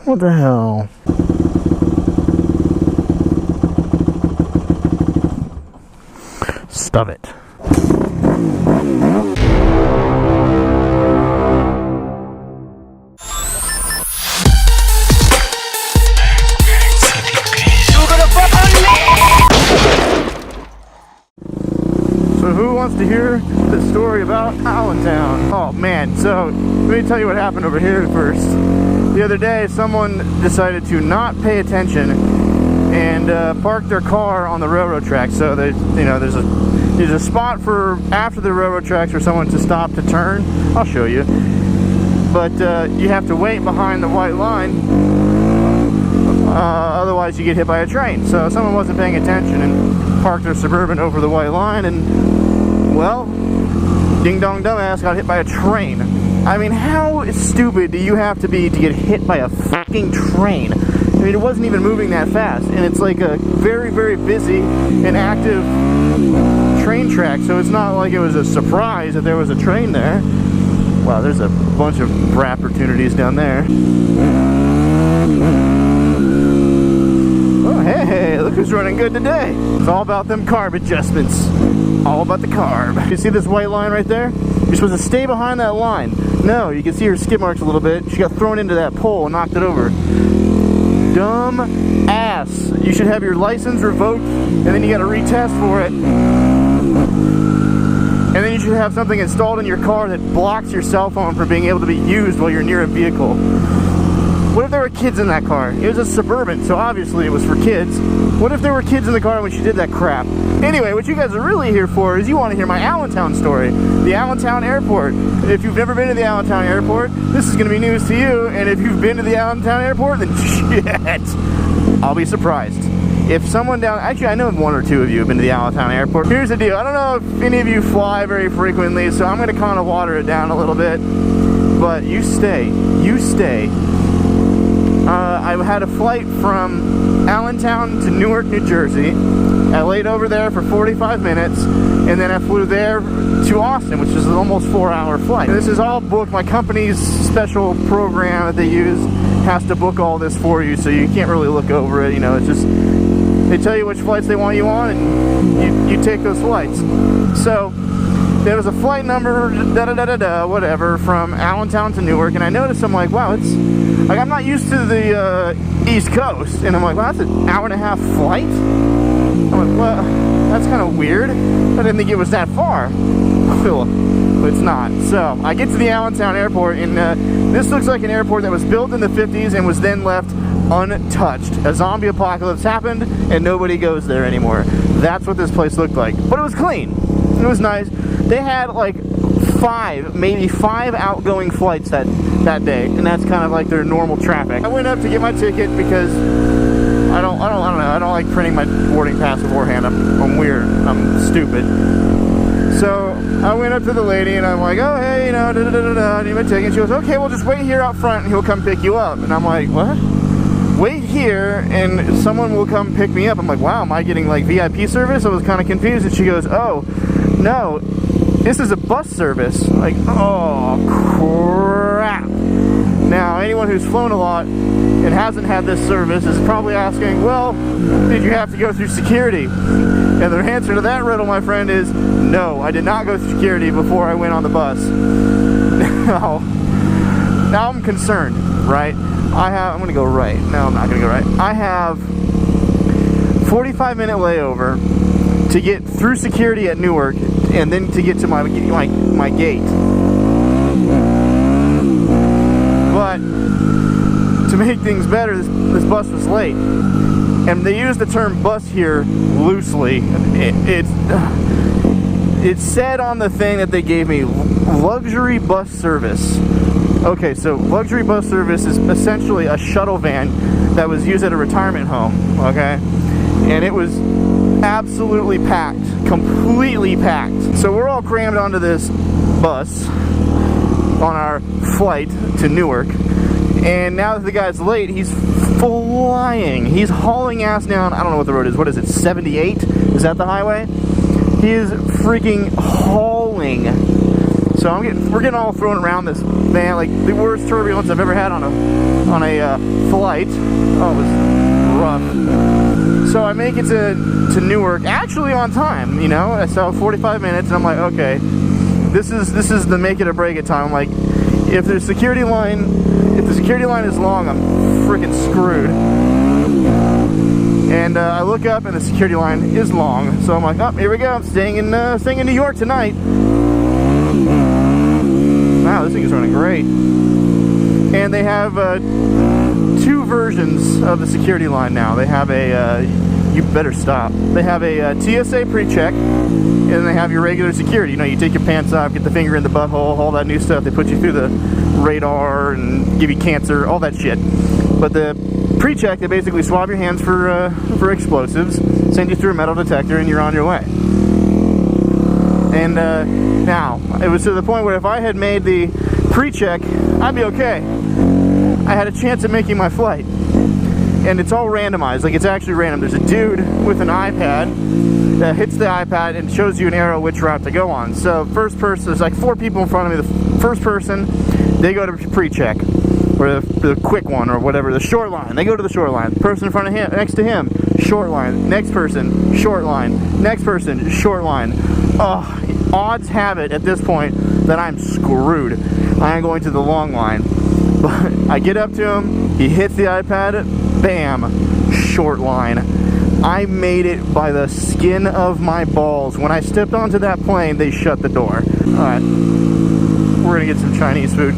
What the hell? Stop it. So who wants to hear the story about Allentown? Oh man, so let me tell you what happened over here first. The other day, someone decided to not pay attention and park their car on the railroad tracks. So there's a spot for after the railroad tracks for someone to stop to turn. I'll show you. But you have to wait behind the white line, otherwise you get hit by a train. So someone wasn't paying attention and parked their Suburban over the white line, and well, ding dong dumbass got hit by a train. I mean, how stupid do you have to be to get hit by a fucking train? I mean, it wasn't even moving that fast, and it's like a very, very busy and active train track, so it's not like it was a surprise that there was a train there. Wow, there's a bunch of opportunities down there. Oh, hey, look who's running good today. It's all about them carb adjustments. All about the carb. You see this white line right there? You're supposed to stay behind that line. No, you can see her skid marks a little bit. She got thrown into that pole and knocked it over. Dumb ass. You should have your license revoked, and then you got to retest for it. And then you should have something installed in your car that blocks your cell phone from being able to be used while you're near a vehicle. What if there were kids in that car? It was a Suburban, so obviously it was for kids. What if there were kids in the car when she did that crap? Anyway, what you guys are really here for is you want to hear my Allentown story. The Allentown Airport. If you've never been to the Allentown Airport, this is going to be news to you. And if you've been to the Allentown Airport, then shit, I'll be surprised. If someone down, actually I know one or two of you have been to the Allentown Airport. Here's the deal, I don't know if any of you fly very frequently, so I'm going to kind of water it down a little bit. But you stay. I had a flight from Allentown to Newark, New Jersey. I laid over there for 45 minutes, and then I flew there to Austin, which is an almost 4-hour flight. And this is all booked. My company's special program that they use has to book all this for you, so you can't really look over it. You know, it's just, they tell you which flights they want you on, and you take those flights. So there was a flight number, whatever, from Allentown to Newark, and I noticed, I'm like, wow, it's, like, I'm not used to the East Coast, and I'm like, wow, that's an hour-and-a-half flight? I'm like, well, that's kind of weird. I didn't think it was that far. Well, it's not. So, I get to the Allentown Airport, and this looks like an airport that was built in the 50s and was then left untouched. A zombie apocalypse happened, and nobody goes there anymore. That's what this place looked like. But it was clean. It was nice. They had like maybe five outgoing flights that day, and that's kind of like their normal traffic. I went up to get my ticket because I don't know. I don't like printing my boarding pass beforehand. I'm weird. I'm stupid. So I went up to the lady and I'm like, oh hey, you know, I need my ticket. And she goes, okay, well just wait here out front and he'll come pick you up. And I'm like, what? Wait here and someone will come pick me up. I'm like, wow, am I getting like VIP service? I was kind of confused, and she goes, oh no, this is a bus service. Like, oh crap. Now, anyone who's flown a lot and hasn't had this service is probably asking, well, did you have to go through security? And the answer to that riddle, my friend, is no, I did not go through security before I went on the bus. Now I'm concerned, right? I'm going to go right. No, I'm not going to go right. I have 45-minute layover to get through security at Newark and then to get to my gate. But to make things better, this bus was late. And they use the term bus here loosely. It said on the thing that they gave me, luxury bus service. Okay, so luxury bus service is essentially a shuttle van that was used at a retirement home, okay? And it was absolutely packed, completely packed. So we're all crammed onto this bus on our flight to Newark. And now that the guy's late, he's flying. He's hauling ass down, I don't know what the road is. What is it, 78? Is that the highway? He is freaking hauling. So we're getting all thrown around this man, like the worst turbulence I've ever had on a flight. Oh, it was rough. So I make it to Newark, actually on time, you know. So 45 minutes, and I'm like, okay, this is the make it or break it time. I'm like, if the security line is long, I'm freaking screwed. And I look up, and the security line is long. So I'm like, oh, here we go. I'm staying in New York tonight. Wow, this thing is running great. And they have two versions of the security line now. They have a you better stop. They have a TSA pre-check, and then they have your regular security. You know, you take your pants off, get the finger in the butthole, all that new stuff. They put you through the radar and give you cancer, all that shit. But the pre-check, they basically swab your hands for explosives, send you through a metal detector, and you're on your way. And now, it was to the point where if I had made the pre-check, I'd be okay. I had a chance at making my flight. And it's all randomized, like it's actually random. There's a dude with an iPad that hits the iPad and shows you an arrow which route to go on. So first person, there's like 4 people in front of me. The first person, they go to pre-check, or the quick one, or whatever, the short line. They go to the short line. The person in front of him, next to him, short line. Next person, short line. Next person, short line. Oh, odds have it at this point that I'm screwed. I am going to the long line. But I get up to him, he hits the iPad, bam, short line. I made it by the skin of my balls. When I stepped onto that plane, they shut the door. Alright, we're gonna get some Chinese food.